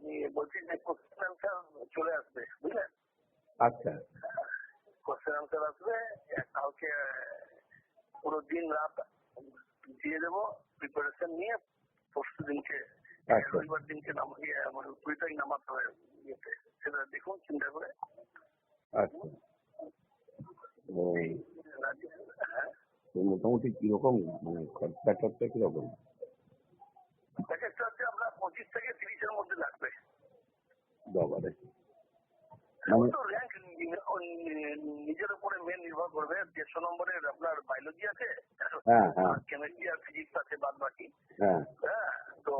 আমি বলছি যে কোশ্চেন আনসার চলে আসবে, বুঝলেন? আচ্ছা কোশ্চেন আনসার আসবে কালকে, পুরো দিন রাত দিয়ে দেবো প্রিপারেশন নিয়ে। পরশু দিনকে রবিবার দিনকে মানে 20 তারিখ নামাতে হবে ইয়েতে, সেটা দেখুন চিন্তা করে। আচ্ছা মোটামুটি কিরকম মানে খরচা টরচা কিরকম? প্যাকেজটা হচ্ছে আপনার 25 থেকে 30-এর মধ্যে লাগবে। বাবারে, র্যাঙ্ক নিজের উপরে মেন নির্ভর করবে। 150 নম্বরের আপনার বায়োলজি আছে, কেমিস্ট্রি আর ফিজিক্স আছে, বাদ বাকি। হ্যাঁ, তো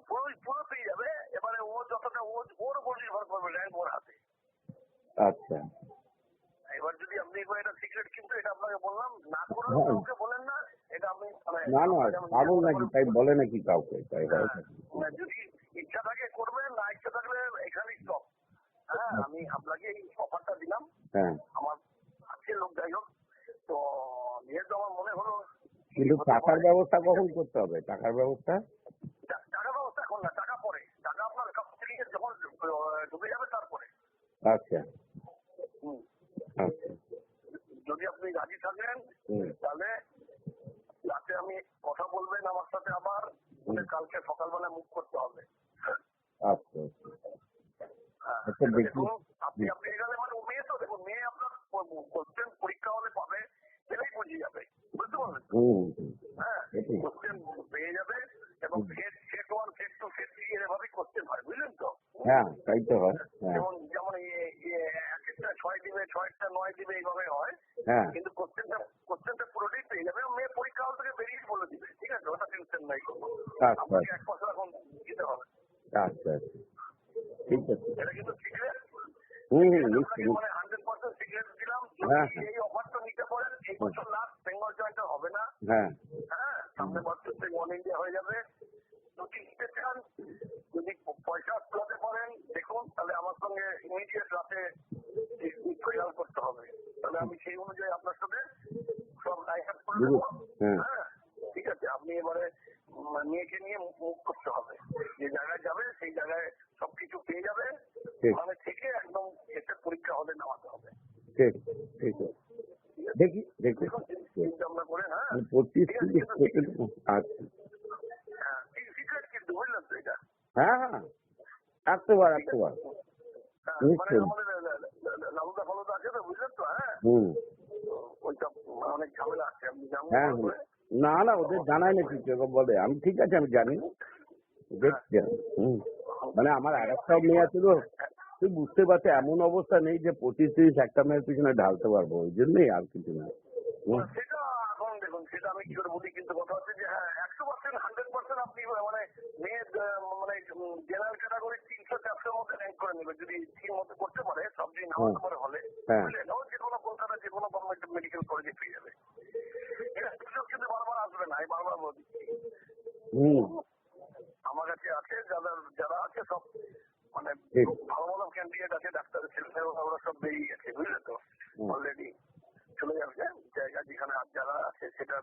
পুরো পেয়ে যাবে। এবারে ও যতটা ওর উপর নির্ভর করবে র্যাঙ্ক ওর হাতে। আচ্ছা, এবার যদি আপনি এটা সিক্রেট, কিন্তু এটা আপনাকে বললাম, না করলে কাউকে বলেন না। এটা আপনি না পাগল নাকি তাই বলে নাকি কাউকে? তাই যদি ইচ্ছা থাকে করবেন, না ইচ্ছা থাকলে এখানেই স্টপ। হ্যাঁ, আমি আপনাকে এই অফারটা দিলাম। আমার আছে লোক, যাই হোক। তো যেহেতু আমার মনে হলো, কিন্তু টাকার ব্যবস্থা কখন করতে হবে? টাকার ব্যবস্থা এখন না, টাকা পরে। টাকা আপনার অ্যাকাউন্ট থেকে যখন ঢুকে যাবে তারপরে। আচ্ছা আচ্ছা, যদি আপনি রাজি থাকেন তাহলে রাতে আমি কথা বলবেন আমার সাথে আবার, কালকে সকালবেলা মুভ করতে হবে। আচ্ছা দেখুন, আপনি এখানে মানে মেয়ে তো, দেখুন মেয়ে আপনার কোশ্চেন পরীক্ষা হলে পাবে, পেলেই বুঝে যাবে, বুঝতে পারলেন? হ্যাঁ, কোশ্চেন পেয়ে যাবে। এবং সেট 1, সেট 2, সেট 3 এভাবেই কোশ্চেন হয়, বুঝলেন তো? হ্যাঁ, তাই তো হয়। যেমন এক একটা 6 দিবে, 6টা 9 দিবে, এইভাবে হয়। কিন্তু কোশ্চেনটা পুরোটাই পেয়ে যাবে। মেয়ে পরীক্ষা হল থেকে বেরিয়ে বলে দিবে, ঠিক আছে? ওটা টেনশন নাই কোনো। আপনাকে 1 বছর এখন দিতে হবে। আচ্ছা ঠিক আছে। এটা কিন্তু সিক্রেট, মানে 100% সিক্রেট দিলাম। এই অফারটা নিতে পারেন, এই বছর লাস্ট বেঙ্গল জয়েন্টার হবে না। হ্যাঁ, সামনে বছর থেকে অল ইন্ডিয়া হয়ে যাবে। যদি নিতে চান, যদি পয়সা তোলাতে পারেন, দেখুন তাহলে আমার সঙ্গে ইমিডিয়েট রাতে ফাইনাল করতে হবে। তাহলে আমি সেই অনুযায়ী আপনার সাথে সব লাইন আপ করে দেবো। হ্যাঁ, ঠিক আছে। আপনি এবারে মেয়েকে নিয়ে মুভ করতে হবে। যে জায়গায় যাবে সেই জায়গায় সবকিছু পেয়ে যাবে। ওখানে থেকে একদম এসে পরীক্ষা হলে নামাতে হবে। ঠিক আছে, দেখি চিন্তা ভাবনা করে। হ্যাঁ, 25 আচ্ছা, সিক্রেট কিন্তু, বুঝলেন তো এটা? হ্যাঁ, একশোবার লালুদা ফালুদা আছে তো, বুঝলেন তো? হ্যাঁ, ওইসব অনেক ঝামেলা আছে, আপনি জানেন। না ওদের জানাই না কিছু, বলে আমি ঠিক আছে, আমি জানি দেখছি। মানে আমার আর একটাও মেয়ে আছে তো, তুই বুঝতে পারছি এমন অবস্থা নেই যে 25-30 একটা মেয়ের পিছনে ঢালতে পারবো, ওই জন্যই আর কিছু না। সেটা এখন দেখুন, সেটা আমি কি করে বলি, কিন্তু কথা হচ্ছে যে হ্যাঁ 100%, 100% আপনি মানে মেয়ের মানে জেনারেল ক্যাটাগরি 300-400 মধ্যে র্যাঙ্ক করে নেবে, যদি ঠিক মতো করতে পারে, সব যদি না হতে পারে হলে, বুঝলেন? ও যে কোনো কলকাতা যে কোনো গভর্নমেন্ট মেডিকেল কলেজে পেয়ে যাবে। এটা কিন্তু বারবার আসবে না, আমি বারবার বলে দিচ্ছি। আমার কাছে আছে যারা আছে সব, মানে ভালো ভালো ক্যান্ডিডেট আছে, ডাক্তারের ছেলে ওরা সব বেরিয়ে গেছে, বুঝলে তো? অলরেডি চলে যাচ্ছে জায়গা যেখানে যারা আছে, সেটা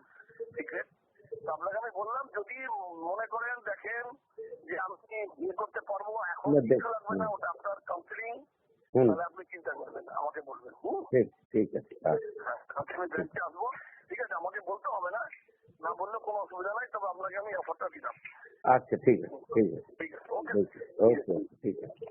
সিক্রেট। তো আপনাকে আমি বললাম, যদি মনে করেন দেখেন যে আমি ইয়ে করতে পারবো, এখন লাগবে না, ওটা আপনার কাউন্সিলিং, তাহলে আপনি চিন্তা করবেন, আমাকে বলবেন। ঠিক আছে, আমি ব্রেকতে আসবো, ঠিক আছে? আমাকে বলতে হবে না, না বললে কোনো অসুবিধা নাই। তবে আপনাকে আমি অফারটা দিলাম। আচ্ছা, ঠিক আছে, ঠিক আছে, ওকে, ঠিক আছে।